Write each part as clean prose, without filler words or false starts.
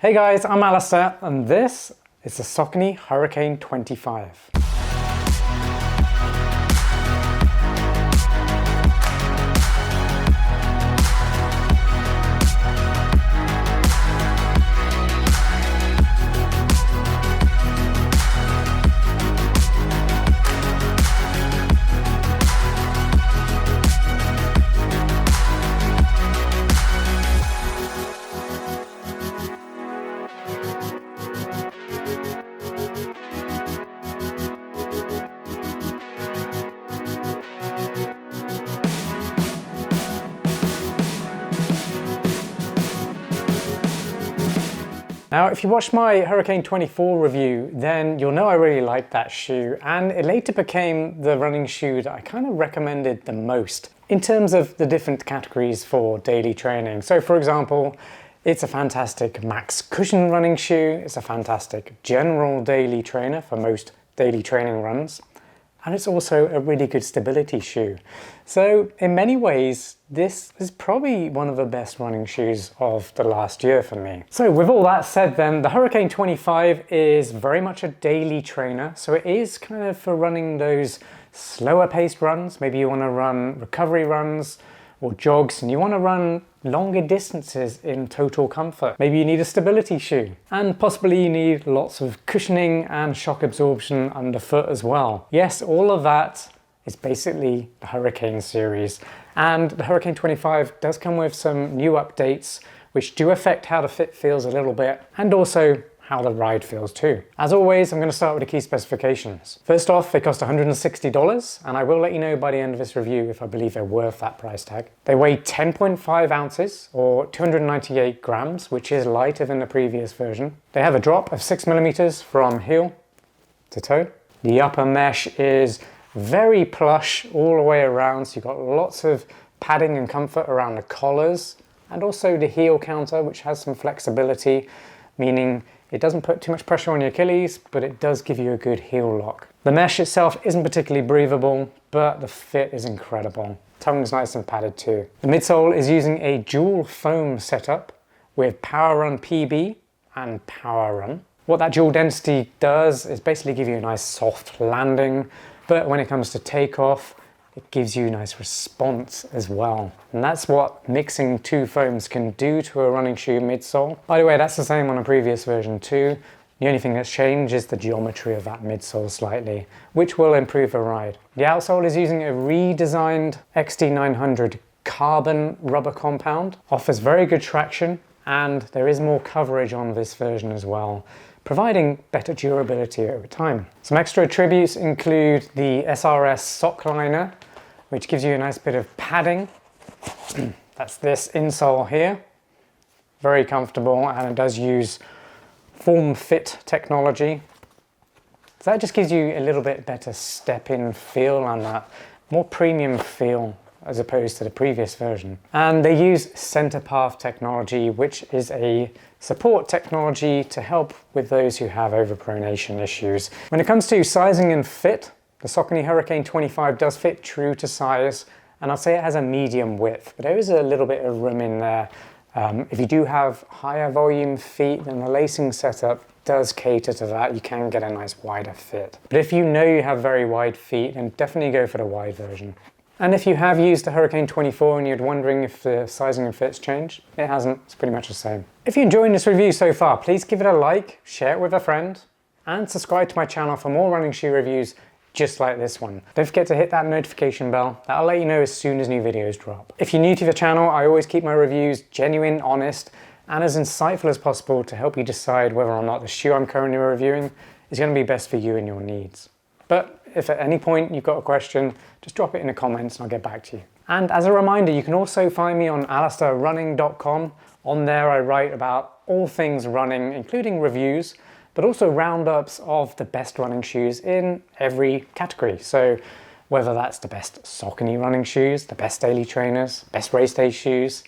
Hey guys, I'm Alistair and this is the Saucony Hurricane 25. Now, if you watched my Hurricane 24 review, then you'll know I really liked that shoe, and it later became the running shoe that I kind of recommended the most in terms of the different categories for daily training. So for example, it's a fantastic max cushion running shoe, it's a fantastic general daily trainer for most daily training runs, and it's also a really good stability shoe. So in many ways, this is probably one of the best running shoes of the last year for me. So with all that said then, the Hurricane 25 is very much a daily trainer. So it is kind of for running those slower paced runs. Maybe you want to run recovery runs or jogs and you want to run longer distances in total comfort. Maybe you need a stability shoe, and possibly you need lots of cushioning and shock absorption underfoot as well. Yes, all of that is basically the Hurricane series, and the Hurricane 25 does come with some new updates which do affect how the fit feels a little bit, and also how the ride feels too. As always, I'm going to start with the key specifications. First off, they cost $160, and I will let you know by the end of this review if I believe they're worth that price tag. They weigh 10.5 ounces or 298 grams, which is lighter than the previous version. They have a drop of 6 millimeters from heel to toe. The upper mesh is very plush all the way around, so you've got lots of padding and comfort around the collars, and also the heel counter, which has some flexibility, meaning it doesn't put too much pressure on your Achilles, but it does give you a good heel lock. The mesh itself isn't particularly breathable, but the fit is incredible. Tongue's nice and padded too. The midsole is using a dual foam setup with Power Run PB and Power Run. What that dual density does is basically give you a nice soft landing, but when it comes to takeoff, it gives you a nice response as well. And that's what mixing two foams can do to a running shoe midsole. By the way, that's the same on a previous version too. The only thing that's changed is the geometry of that midsole slightly, which will improve the ride. The outsole is using a redesigned XT900 carbon rubber compound. Offers very good traction, and there is more coverage on this version as well, providing better durability over time. Some extra attributes include the SRS sock liner, which gives you a nice bit of padding. That's this insole here. Very comfortable, and it does use form fit technology. So that just gives you a little bit better step-in feel and that more premium feel as opposed to the previous version. And they use center path technology, which is a support technology to help with those who have overpronation issues. When it comes to sizing and fit, the Saucony Hurricane 25 does fit true to size, and I'll say it has a medium width, but there is a little bit of room in there. If you do have higher volume feet, then the lacing setup does cater to that. You can get a nice wider fit. But if you know you have very wide feet, then definitely go for the wide version. And if you have used the Hurricane 24 and you're wondering if the sizing and fit's changed, it hasn't, it's pretty much the same. If you're enjoying this review so far, please give it a like, share it with a friend, and subscribe to my channel for more running shoe reviews just like this one. Don't forget to hit that notification bell. That'll let you know as soon as new videos drop. If you're new to the channel, I always keep my reviews genuine, honest, and as insightful as possible to help you decide whether or not the shoe I'm currently reviewing is going to be best for you and your needs. But if at any point you've got a question, just drop it in the comments and I'll get back to you. And as a reminder, you can also find me on alistairrunning.com. On there I write about all things running, including reviews, but also roundups of the best running shoes in every category. So whether that's the best Saucony running shoes, the best daily trainers, best race day shoes,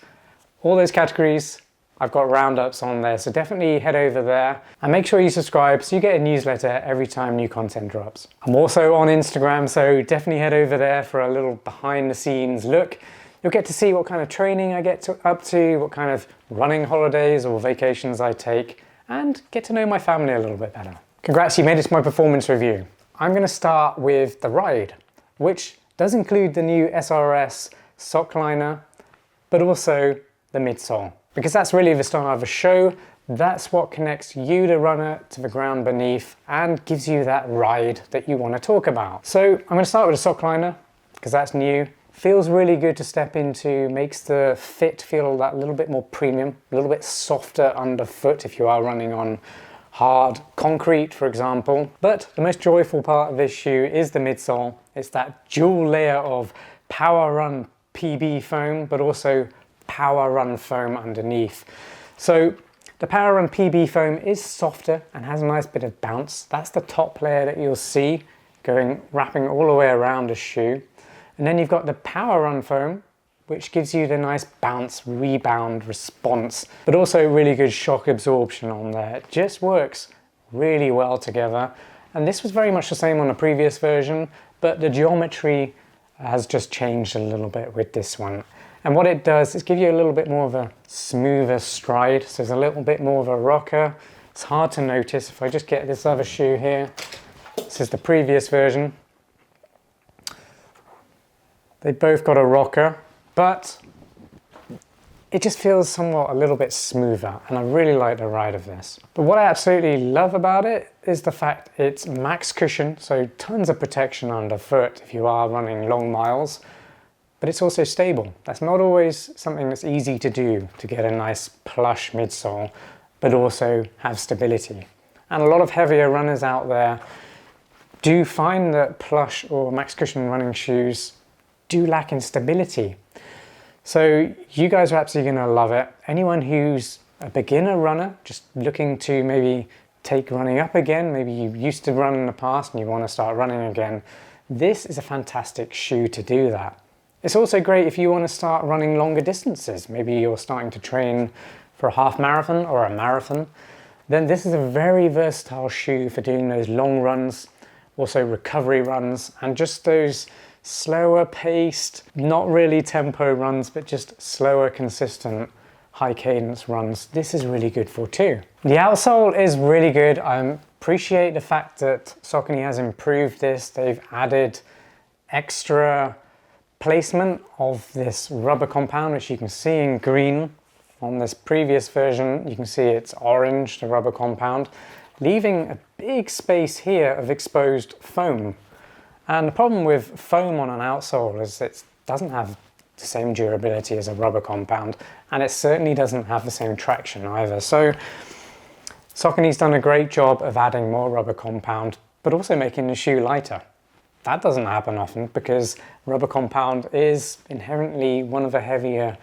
all those categories, I've got roundups on there, so definitely head over there and make sure you subscribe so you get a newsletter every time new content drops. I'm also on Instagram, so definitely head over there for a little behind the scenes look. You'll get to see what kind of training I get up to, what kind of running holidays or vacations I take, and get to know my family a little bit better. Congrats, you made it to my performance review. I'm going to start with the ride, which does include the new SRS sock liner, but also the midsole, because that's really the start of a show. That's what connects you, the runner, to the ground beneath and gives you that ride that you want to talk about. So I'm going to start with a sock liner because that's new. Feels really good to step into, makes the fit feel that little bit more premium, a little bit softer underfoot if you are running on hard concrete, for example. But the most joyful part of this shoe is the midsole. It's that dual layer of Power Run PB foam, but also Power Run foam underneath. So the Power Run PB foam is softer and has a nice bit of bounce. That's the top layer that you'll see wrapping all the way around the shoe. And then you've got the Power Run foam, which gives you the nice bounce, rebound response, but also really good shock absorption on there. It just works really well together. And this was very much the same on the previous version, but the geometry has just changed a little bit with this one. And what it does is give you a little bit more of a smoother stride. So there's a little bit more of a rocker. It's hard to notice. If I just get this other shoe here, this is the previous version. They both got a rocker, but it just feels somewhat a little bit smoother, and I really like the ride of this. But what I absolutely love about it is the fact it's max cushion, so tons of protection underfoot if you are running long miles. But it's also stable. That's not always something that's easy to do, to get a nice plush midsole, but also have stability. And a lot of heavier runners out there do find that plush or max cushion running shoes do lack in stability. So you guys are absolutely gonna love it. Anyone who's a beginner runner, just looking to maybe take running up again, maybe you used to run in the past and you wanna start running again, this is a fantastic shoe to do that. It's also great if you want to start running longer distances. Maybe you're starting to train for a half marathon or a marathon. Then this is a very versatile shoe for doing those long runs, also recovery runs, and just those slower paced, not really tempo runs, but just slower, consistent, high cadence runs. This is really good for too. The outsole is really good. I appreciate the fact that Saucony has improved this. They've added extra placement of this rubber compound, which you can see in green. On this previous version, you can see it's orange, the rubber compound, leaving a big space here of exposed foam. And the problem with foam on an outsole is it doesn't have the same durability as a rubber compound, and it certainly doesn't have the same traction either. So Saucony's done a great job of adding more rubber compound, but also making the shoe lighter. That doesn't happen often because rubber compound is inherently one of the heavier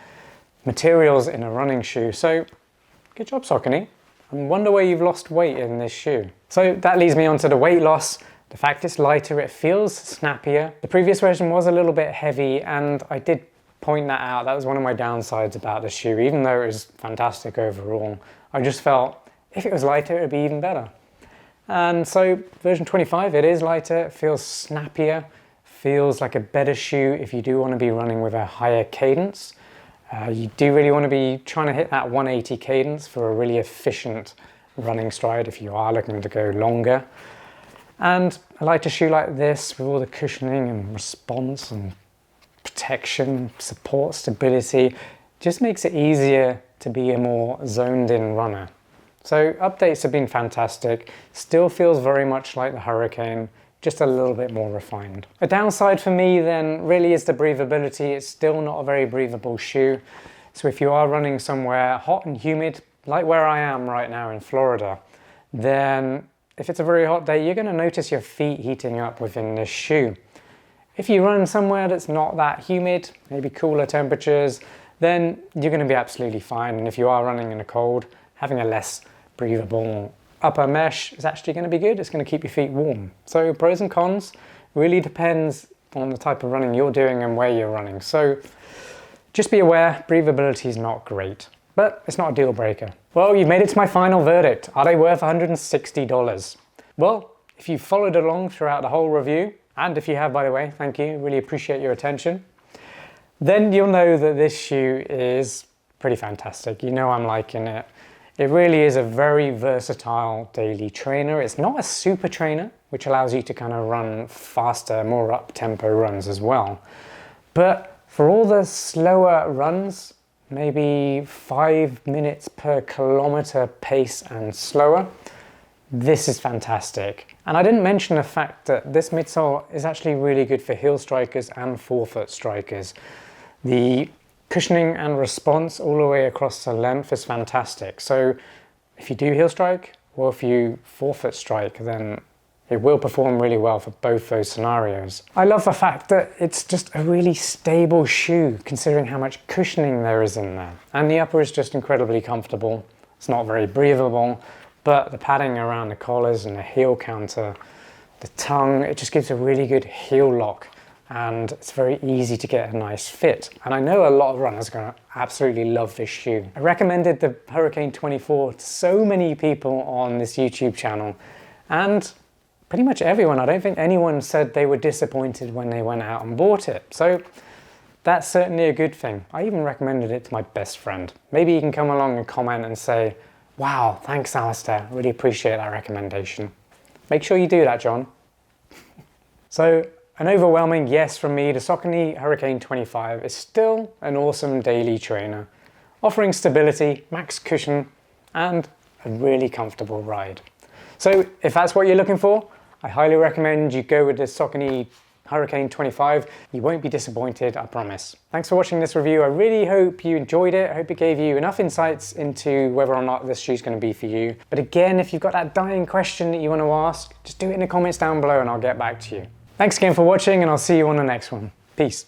materials in a running shoe. So good job, Saucony. I wonder where you've lost weight in this shoe. So that leads me on to the weight loss. The fact it's lighter, it feels snappier. The previous version was a little bit heavy, and I did point that out. That was one of my downsides about the shoe. Even though it was fantastic overall, I just felt if it was lighter, it would be even better. And so version 25, it is lighter, it feels snappier, feels like a better shoe if you do want to be running with a higher cadence. You do really want to be trying to hit that 180 cadence for a really efficient running stride if you are looking to go longer. And a lighter shoe like this with all the cushioning and response and protection, support, stability, just makes it easier to be a more zoned in runner. So updates have been fantastic, still feels very much like the Hurricane, just a little bit more refined. A downside for me then really is the breathability. It's still not a very breathable shoe. So if you are running somewhere hot and humid, like where I am right now in Florida, then if it's a very hot day, you're going to notice your feet heating up within this shoe. If you run somewhere that's not that humid, maybe cooler temperatures, then you're going to be absolutely fine. And if you are running in the cold, having a less breathable upper mesh is actually going to be good. It's going to keep your feet warm. So pros and cons really depends on the type of running you're doing and where you're running. So just be aware, breathability is not great, but it's not a deal breaker. Well, you've made it to my final verdict. Are they worth $160? Well, if you've followed along throughout the whole review, and if you have, by the way, thank you, really appreciate your attention, then you'll know that this shoe is pretty fantastic. You know I'm liking it. It really is a very versatile daily trainer. It's not a super trainer, which allows you to kind of run faster, more up-tempo runs as well. But for all the slower runs, maybe 5 minutes per kilometer pace and slower, this is fantastic. And I didn't mention the fact that this midsole is actually really good for heel strikers and forefoot strikers. The cushioning and response all the way across the length is fantastic. So if you do heel strike or if you forefoot strike, then it will perform really well for both those scenarios. I love the fact that it's just a really stable shoe considering how much cushioning there is in there. And the upper is just incredibly comfortable. It's not very breathable, but the padding around the collars and the heel counter, the tongue, it just gives a really good heel lock. And it's very easy to get a nice fit. And I know a lot of runners are going to absolutely love this shoe. I recommended the Hurricane 24 to so many people on this YouTube channel, and pretty much everyone, I don't think anyone said they were disappointed when they went out and bought it. So that's certainly a good thing. I even recommended it to my best friend. Maybe you can come along and comment and say, wow, thanks Alistair, really appreciate that recommendation. Make sure you do that, John. So, an overwhelming yes from me. The Saucony Hurricane 25 is still an awesome daily trainer, offering stability, max cushion, and a really comfortable ride. So if that's what you're looking for, I highly recommend you go with the Saucony Hurricane 25. You won't be disappointed, I promise. Thanks for watching this review. I really hope you enjoyed it. I hope it gave you enough insights into whether or not this shoe's going to be for you. But again, if you've got that dying question that you want to ask, just do it in the comments down below and I'll get back to you. Thanks again for watching, and I'll see you on the next one. Peace.